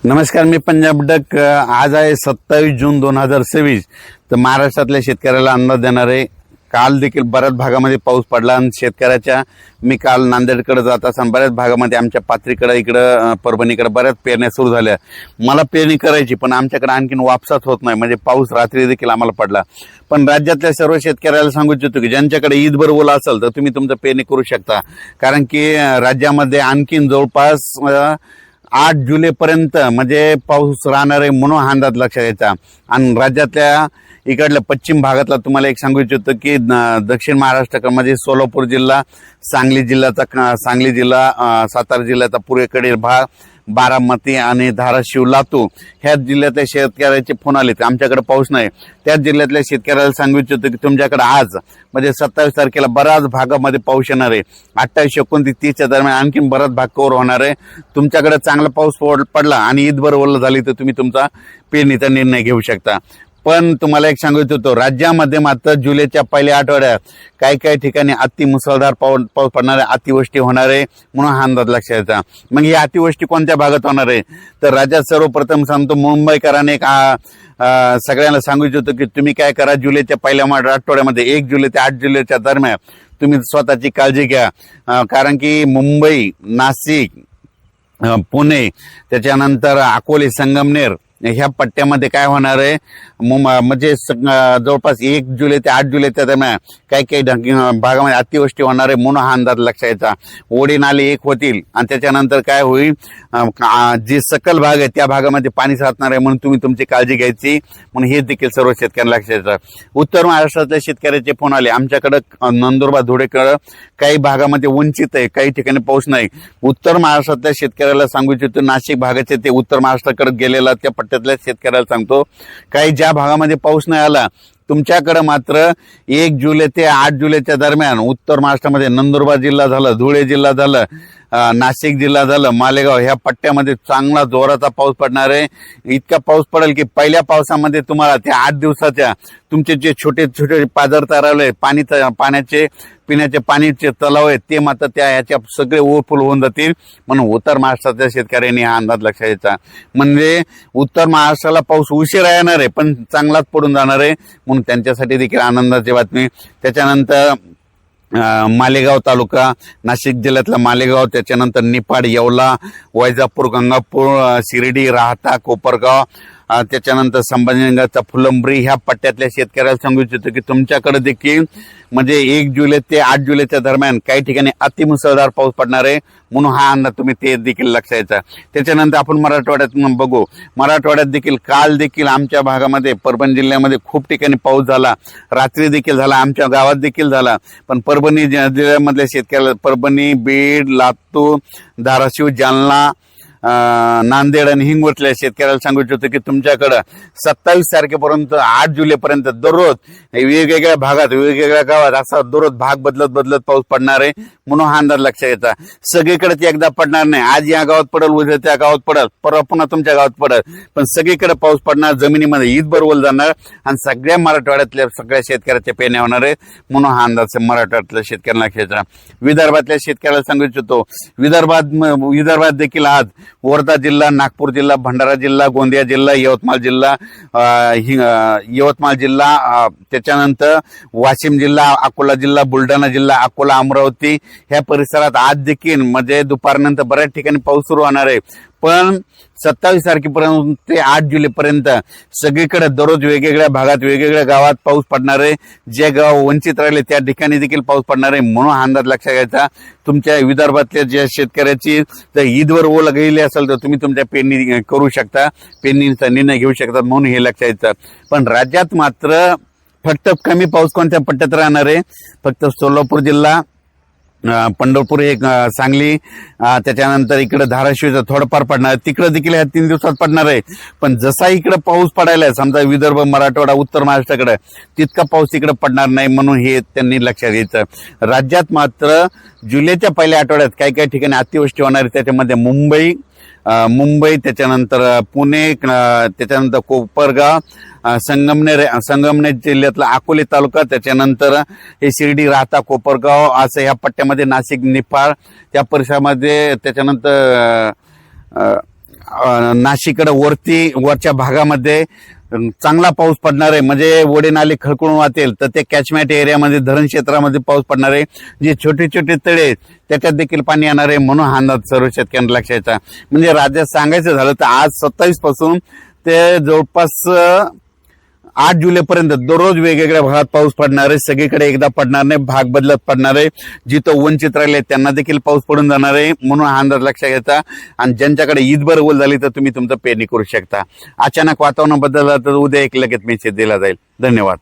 नमस्कार, मी पंजाब डक। आज आहे 27 जून 2026। तर महाराष्ट्रातल्या शेतकऱ्याला अंदाज देणार आहे। काल देखील बऱ्याच भागामध्ये पाऊस पडला आणि शेतकऱ्याच्या मी काल नांदेडकडे जात असताना बऱ्याच भागामध्ये आमच्या पाथरीकडे इकडं परभणीकडे बऱ्याच पेरण्या सुरू झाल्या। मला पेरणी करायची पण आमच्याकडे आणखीन वापसाच होत नाही, म्हणजे पाऊस रात्री देखील आम्हाला पडला। पण राज्यातल्या सर्व शेतकऱ्याला सांगू इच्छितो की ज्यांच्याकडे ईदभर ओला असेल तर तुम्ही तुमचं पेरणी करू शकता, कारण की राज्यामध्ये आणखीन जवळपास 8 जुलैपर्यंत म्हणजे पाऊस राहणार आहे, म्हणून हा अंदाज लक्षात घ्यायचा। आणि राज्यातल्या इकडल्या पश्चिम भागातला तुम्हाला एक सांगू इच्छितो की दक्षिण महाराष्ट्रामध्ये सोलापूर जिल्हा, सांगली जिल्हा, सातारा जिल्ह्याचा पूर्वेकडील भाग, बारामती आणि धाराशिव, लातूर ह्या जिल्ह्यातल्या शेतकऱ्याचे फोन आले आमच्याकडे पाऊस नाही। त्याच जिल्ह्यातल्या शेतकऱ्याला सांगू इच्छितो की तुमच्याकडे आज म्हणजे 27 तारखेला बऱ्याच भागामध्ये पाऊस येणार आहे। 28, 29, 30च्या दरम्यान आणखीन बराच भाग कव्हर होणार आहे। तुमच्याकडे चांगला पाऊस पडला आणि ईदभर ओलं झाली तर तुम्ही तुमचा पेरणीचा निर्णय घेऊ शकता। पण तुम्हाला एक सांगू इच्छितो, राज्यामध्ये मात्र जुलैच्या पहिल्या आठवड्यात काही ठिकाणी अति मुसळधार पाऊस पडणार आहे, अतिवृष्टी होणार आहे, म्हणून हा अंदाज लक्षात घ्यायचा। मग ही अतिवृष्टी कोणत्या भागात होणार आहे तर राज्यात सर्वप्रथम सांगतो मुंबईकरांनी एक सगळ्यांना सांगू इच्छितो की तुम्ही काय करा, जुलैच्या पहिल्या आठवड्यामध्ये 1 जुलै ते 8 जुलैच्या दरम्यान तुम्ही स्वतःची काळजी घ्या, कारण की मुंबई, नाशिक, पुणे, त्याच्यानंतर अकोले, संगमनेर ह्या पट्ट्यामध्ये काय होणार आहे म्हणजे जवळपास 1 जुलै ते 8 जुलैच्या दरम्यान काही भागामध्ये अतिवृष्टी होणार आहे, म्हणून हा अंदाज लक्षात घ्यायचा। ओढे नाले एक होतील आणि त्याच्यानंतर काय होईल, जे सकल भाग आहे त्या भागामध्ये पाणी साचणार आहे, म्हणून तुम्ही तुमची काळजी घ्यायची, म्हणून हे देखील सर्व शेतकऱ्यांना लक्षात घ्यायचं। उत्तर महाराष्ट्रातल्या शेतकऱ्याचे फोन आले आमच्याकडे नंदुरबार, धुळेकडे काही भागामध्ये वंचित आहे, काही ठिकाणी पाऊस नाही। उत्तर महाराष्ट्रातल्या शेतकऱ्याला सांगू इच्छितो, नाशिक भागाचे ते उत्तर महाराष्ट्राकडे गेलेला त्या पट्ट्यातल्या शेतकऱ्याला सांगतो, काही ज्या भागामध्ये पाऊस नाही आला तुमच्याकडे मात्र 1 जुलै ते 8 जुलैच्या दरम्यान उत्तर महाराष्ट्रामध्ये नंदुरबार जिल्हा झालं, धुळे जिल्हा झालं, नाशिक जिल्हा झालं, मालेगाव ह्या पट्ट्यामध्ये चांगला जोराचा पाऊस पडणार आहे। इतका पाऊस पडेल की पहिल्या पावसामध्ये तुम्हाला त्या 8 दिवसाच्या तुमचे जे छोटे छोटे पाझर तलाव पाण्याचे पिण्याचे पाणीचे तलाव आहेत ते मात्र त्या ह्याच्या सगळे ओव्हरफुल होऊन जातील, म्हणून उत्तर महाराष्ट्राच्या शेतकऱ्यांनी हा अंदाज लक्षात घ्यायचा। म्हणजे उत्तर महाराष्ट्राला पाऊस उशिरा येणार आहे पण चांगलाच पडून जाणार आहे, म्हणून त्यांच्यासाठी देखील आनंदाची बातमी। त्याच्यानंतर मालेगाव तालुका, नाशिक जिल्ह्यातला मालेगाव, त्याच्यानंतर निफाड, येवला, वैजापूर, गंगापूर, शिर्डी, राहता, कोपरगाव, त्याच्यानंतर संभाजीनगरचा फुलंब्री ह्या पट्ट्यातल्या शेतकऱ्याला सांगू इच्छितो की तुमच्याकडे देखील म्हणजे 1 जुलै ते 8 जुलैच्या दरम्यान काही ठिकाणी अतिमुसळधार पाऊस पडणार आहे, म्हणून हा अंदाज तुम्ही ते देखील लक्षात घ्यायचा। त्याच्यानंतर आपण मराठवाड्यात बघू, मराठवाड्यात देखील काल देखील आमच्या भागामध्ये परभणी जिल्ह्यामध्ये खूप ठिकाणी पाऊस झाला, रात्री देखील झाला, आमच्या गावात देखील झाला। पण परभणी जिल्ह्यामधल्या शेतकऱ्याला परभणी, बीड, लातूर, धाराशिव, जालना, नांदेड आणि हिंगोलीतल्या शेतकऱ्याला सांगू इच्छितो की तुमच्याकडं 27 तारखेपर्यंत 8 जुलैपर्यंत दररोज वेगवेगळ्या भागात, वेगवेगळ्या गावात असा दररोज भाग बदलत पाऊस पडणार आहे, म्हणून हा अंदाज लक्षात घ्यायचा। सगळीकडेच एकदा पडणार नाही, आज या गावात पडेल, उद्या त्या गावात पडेल, परवा पुन्हा तुमच्या गावात पडेल, पण सगळीकडे पाऊस पडणार, जमिनीमध्ये ईदभर ओल जाणार आणि सगळ्या मराठवाड्यातल्या सगळ्या शेतकऱ्याच्या पेरण्या होणार आहे, म्हणून हा अंदाज मराठवाड्यातल्या शेतकऱ्यांना लक्षात घ्यायचा। विदर्भातल्या शेतकऱ्याला सांगू इच्छितो, विदर्भात देखील आज वर्धा जिल्हा, नागपूर जिल्हा, भंडारा जिल्हा, गोंदिया जिल्हा, यवतमाळ जिल्हा, त्याच्यानंतर वाशिम जिल्हा, अकोला जिल्हा, बुलढाणा जिल्हा, अकोला, अमरावती ह्या परिसरात आज देखील म्हणजे दुपारनंतर बऱ्याच ठिकाणी पाऊस सुरू होणार आहे। पण 27 तारखेपर्यंत ते 8 जुलैपर्यंत सगळीकडे दररोज वेगवेगळ्या भागात, वेगवेगळ्या गावात पाऊस पडणार आहे। जे गाव वंचित राहिले त्या ठिकाणी देखील पाऊस पडणार आहे, म्हणून हा अंदाज लक्षात घ्यायचा। तुमच्या विदर्भातल्या ज्या शेतकऱ्याची जर ईदवर ओल गेली असेल तर तुम्ही तुमच्या पेरणी करू शकता, पेरणीचा निर्णय घेऊ शकता, म्हणून हे लक्षात घ्यायचं। पण राज्यात मात्र फक्त कमी पाऊस कोणत्या पट्ट्यात राहणार आहे, फक्त सोलापूर जिल्हा, पंढरपूर, एक सांगली, त्याच्यानंतर इकडे धाराशिवचं थोडंफार पडणार आहे, तिकडे देखील ह्या 3 दिवसात पडणार आहे। पण जसा इकडे पाऊस पडायला आहे समजा विदर्भ, मराठवाडा, उत्तर महाराष्ट्राकडे तितका पाऊस इकडे पडणार नाही, म्हणून हे त्यांनी लक्षात घ्यायचं। राज्यात मात्र जुलैच्या पहिल्या आठवड्यात काही ठिकाणी अतिवृष्टी होणार आहे, त्याच्यामध्ये मुंबई, त्याच्यानंतर पुणे, त्याच्यानंतर कोपरगाव, संगमनेर जिल्ह्यातला अकोले तालुका, त्याच्यानंतर हे शिर्डी, राहता, कोपरगाव असं ह्या पट्ट्यामध्ये नाशिक, निफाड त्या परिसरामध्ये, त्याच्यानंतर नाशिककडे वरच्या भागामध्ये चांगला पाऊस पडणार आहे, म्हणजे ओढे नाले खळखळून वाहतील, तर ते कॅचमेंट एरियामध्ये धरण क्षेत्रामध्ये पाऊस पडणार आहे. जे छोटे छोटे तळे आहेत त्याच्यात देखील पाणी येणार आहे, म्हणून हा अंदाज सर्व शेतकऱ्यांना लक्षात यायचा. म्हणजे राज्यात सांगायचं झालं तर आज 27 पासून ते जवळपास 8 जुलैपर्यंत दररोज वेगवेगळ्या भागात पाऊस पडणार आहे. सगळीकडे एकदा पडणार नाही, भाग बदलत पडणार आहे. जिथं वंचित राहिले त्यांना देखील पाऊस पडून जाणार आहे, म्हणून हा अंदाज लक्षात घ्यायचा. आणि ज्यांच्याकडे ईदभर ओल झाली तर तुम्ही तुमचं पेरणी करू शकता. अचानक वातावरण बदललं तर उद्या एक लगेच मेसेज दिला जाईल. धन्यवाद.